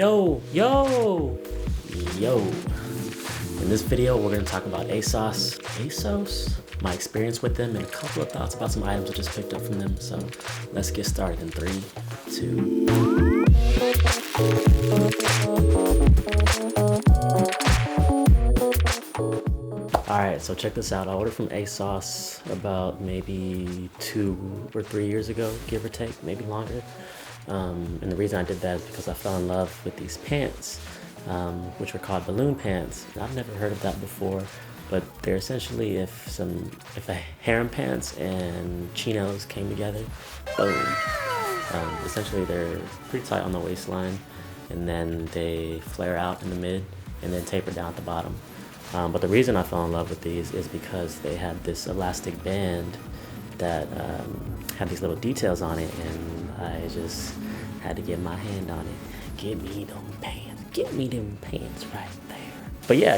Yo! In this video, we're going to talk about ASOS, my experience with them, and a couple of thoughts about some items I just picked up from them. So let's get started in 3, 2. Alright, so check this out. I ordered from ASOS about maybe 2 or 3 years ago, give or take, maybe longer. And the reason I did that is because I fell in love with these pants, which were called balloon pants. I've never heard of that before, but they're essentially if a harem pants and chinos came together, boom. Essentially they're pretty tight on the waistline, and then they flare out in the mid and then taper down at the bottom. But the reason I fell in love with these is because they had this elastic band that had these little details on it, and I just had to get my hand on it. Get me them pants right there. But yeah,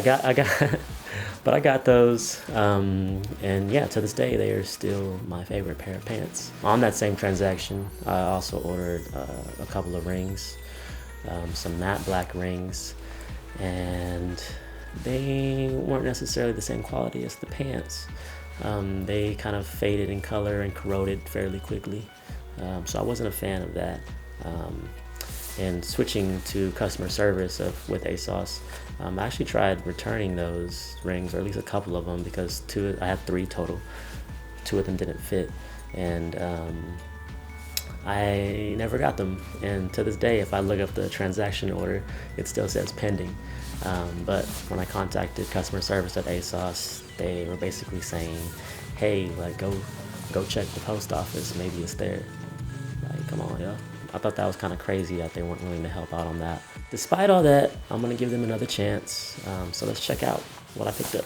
I got those, and yeah, to this day they are still my favorite pair of pants. On that same transaction, I also ordered a couple of rings, some matte black rings, and they weren't necessarily the same quality as the pants. They kind of faded in color and corroded fairly quickly, so I wasn't a fan of that. And switching to customer service with ASOS, I actually tried returning those rings, or at least a couple of them, because I had 3 total. 2 of them didn't fit, and I never got them. And to this day, if I look up the transaction order, it still says pending. But when I contacted customer service at ASOS, they were basically saying, hey, like, go check the post office, maybe it's there. Like, come on, yo. I thought that was kind of crazy that they weren't willing to help out on that. Despite all that, I'm gonna give them another chance. So let's check out what I picked up.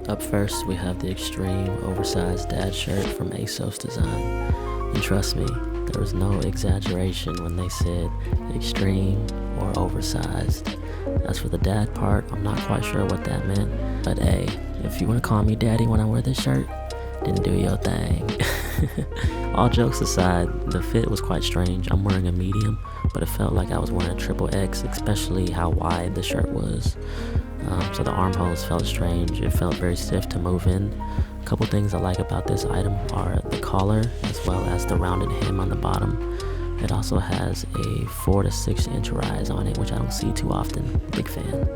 Up first, we have the extreme oversized dad shirt from ASOS Design. And trust me, there was no exaggeration when they said extreme or oversized. As for the dad part, I'm not quite sure what that meant, but hey, if you want to call me daddy when I wear this shirt, then do your thing. All jokes aside, the fit was quite strange. I'm wearing a medium, but it felt like I was wearing a XXX, especially how wide the shirt was. So the armholes felt strange. It felt very stiff to move in. A couple things I like about this item are the collar, as well as the rounded hem on the bottom. It also has a 4 to 6 inch rise on it, which I don't see too often. Big fan.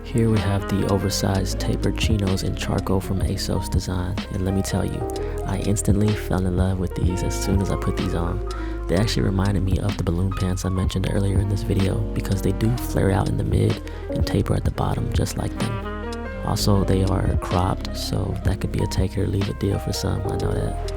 Here we have the oversized tapered chinos in charcoal from ASOS Design, and let me tell you, I instantly fell in love with these as soon as I put these on. They actually reminded me of the balloon pants I mentioned earlier in this video, because they do flare out in the mid and taper at the bottom just like them. Also, they are cropped, so that could be a take it or leave it deal for some, I know that.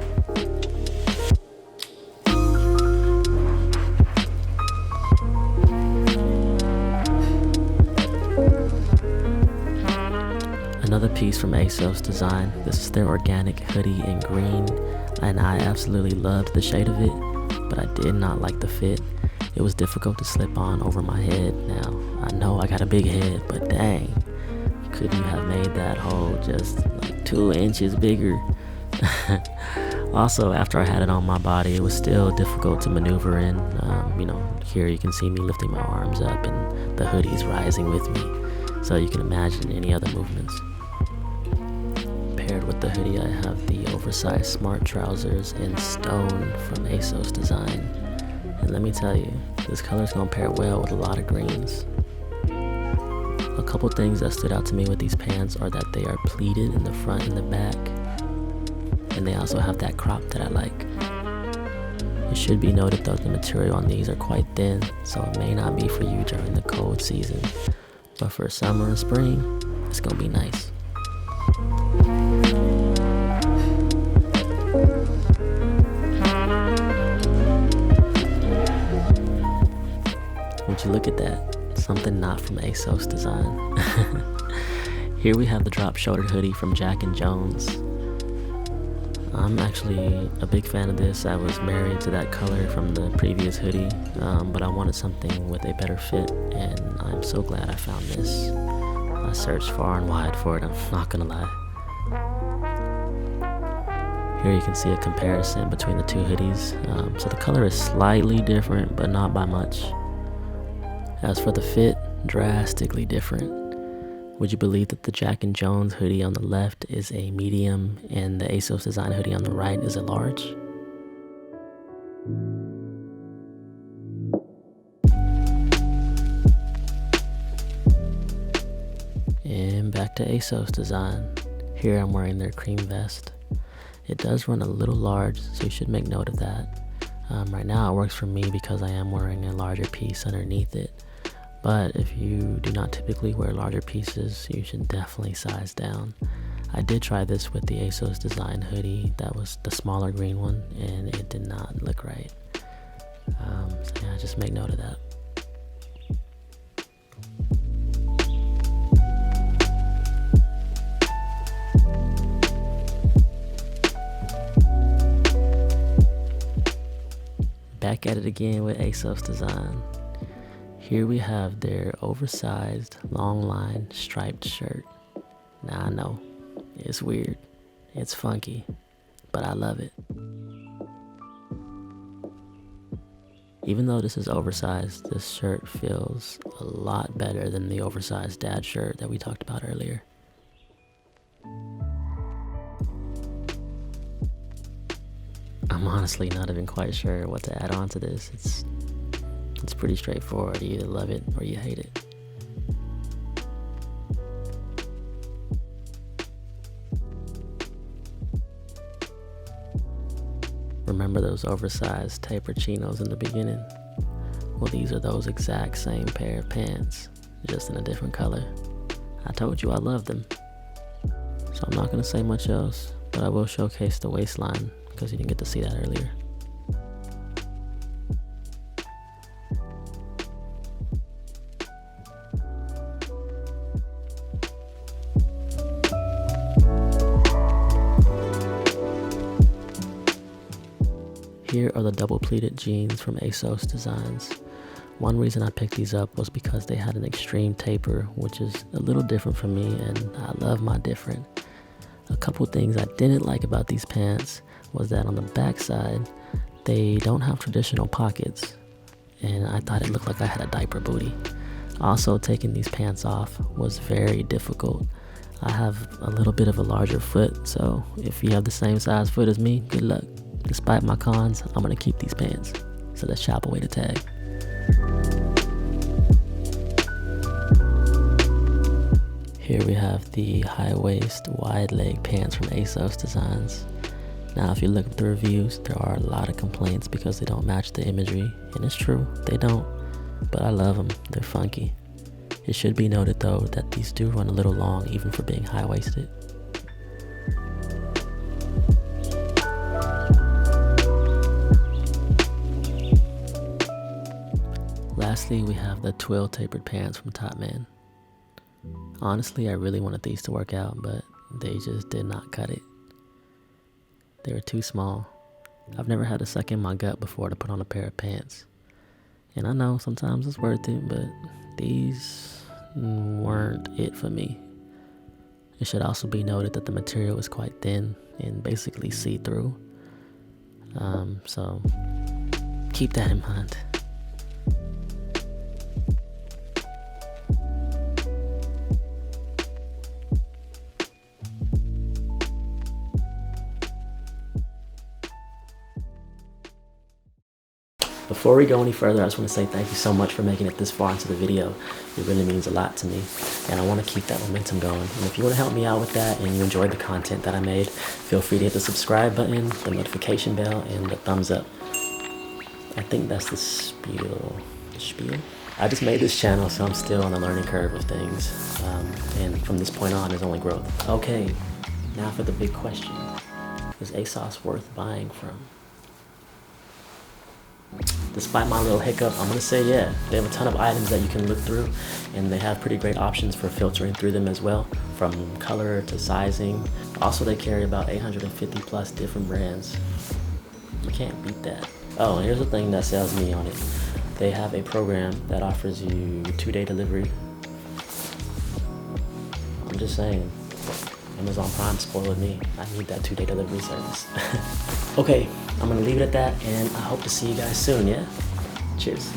Another piece from ASOS Design. This is their organic hoodie in green, and I absolutely loved the shade of it, but I did not like the fit. It was difficult to slip on over my head. Now, I know I got a big head, but dang, could you have made that hole just like 2 inches bigger? Also, after I had it on my body, it was still difficult to maneuver in. Here you can see me lifting my arms up and the hoodie's rising with me, so you can imagine any other movements. Paired with the hoodie, I have the oversized smart trousers in stone from ASOS Design. And let me tell you, this color's gonna pair well with a lot of greens. A couple things that stood out to me with these pants are that they are pleated in the front and the back, and they also have that crop that I like. It should be noted though, the material on these are quite thin, so it may not be for you during the cold season, but for summer and spring, it's gonna be nice. Would you look at that? Something not from ASOS Design. Here we have the drop shouldered hoodie from Jack & Jones. I'm actually a big fan of this. I was married to that color from the previous hoodie, but I wanted something with a better fit, and I'm so glad I found this. I searched far and wide for it, I'm not gonna lie. Here you can see a comparison between the two hoodies. So the color is slightly different, but not by much. As for the fit, drastically different. Would you believe that the Jack & Jones hoodie on the left is a medium and the ASOS Design hoodie on the right is a large? And back to ASOS Design. Here I'm wearing their cream vest. It does run a little large, so you should make note of that. Right now it works for me because I am wearing a larger piece underneath it. But if you do not typically wear larger pieces, you should definitely size down. I did try this with the ASOS Design hoodie. That was the smaller green one, and it did not look right. So yeah, just make note of that. Back at it again with ASOS Design. Here we have their oversized, long line, striped shirt. Now I know, it's weird, it's funky, but I love it. Even though this is oversized, this shirt feels a lot better than the oversized dad shirt that we talked about earlier. I'm honestly not even quite sure what to add on to this. It's pretty straightforward. You either love it or you hate it. Remember those oversized taper chinos in the beginning? Well, these are those exact same pair of pants, just in a different color. I told you I love them. So I'm not gonna say much else, but I will showcase the waistline because you didn't get to see that earlier. Here are the double pleated jeans from ASOS Designs. One reason I picked these up was because they had an extreme taper, which is a little different from me, and I love my different. A couple things I didn't like about these pants was that on the back side, they don't have traditional pockets, and I thought it looked like I had a diaper booty. Also, taking these pants off was very difficult. I have a little bit of a larger foot, so if you have the same size foot as me, good luck. Despite my cons, I'm gonna keep these pants. So let's chop away the tag. Here we have the high waist, wide leg pants from ASOS Designs. Now if you look at the reviews, there are a lot of complaints because they don't match the imagery, and it's true, they don't, but I love them, they're funky. It should be noted though that these do run a little long even for being high-waisted. Lastly, we have the twill tapered pants from TOPMAN. Honestly, I really wanted these to work out, but they just did not cut it. They were too small. I've never had to suck in my gut before to put on a pair of pants. And I know sometimes it's worth it, but these weren't it for me. It should also be noted that the material is quite thin and basically see-through. So keep that in mind. Before we go any further, I just want to say thank you so much for making it this far into the video. It really means a lot to me, and I want to keep that momentum going. And if you want to help me out with that and you enjoyed the content that I made, feel free to hit the subscribe button, the notification bell, and the thumbs up. I think that's the spiel. I just made this channel, so I'm still on the learning curve of things. And from this point on, there's only growth. Okay, now for the big question. Is ASOS worth buying from? Despite my little hiccup, I'm gonna say yeah. They have a ton of items that you can look through, and they have pretty great options for filtering through them as well, from color to sizing. Also, they carry about 850 plus different brands. You can't beat that. Oh, and here's the thing that sells me on it. They have a program that offers you 2-day delivery. just saying. Amazon Prime spoiled me. I need that 2-day delivery service. Okay, I'm gonna leave it at that, and I hope to see you guys soon, yeah? Cheers.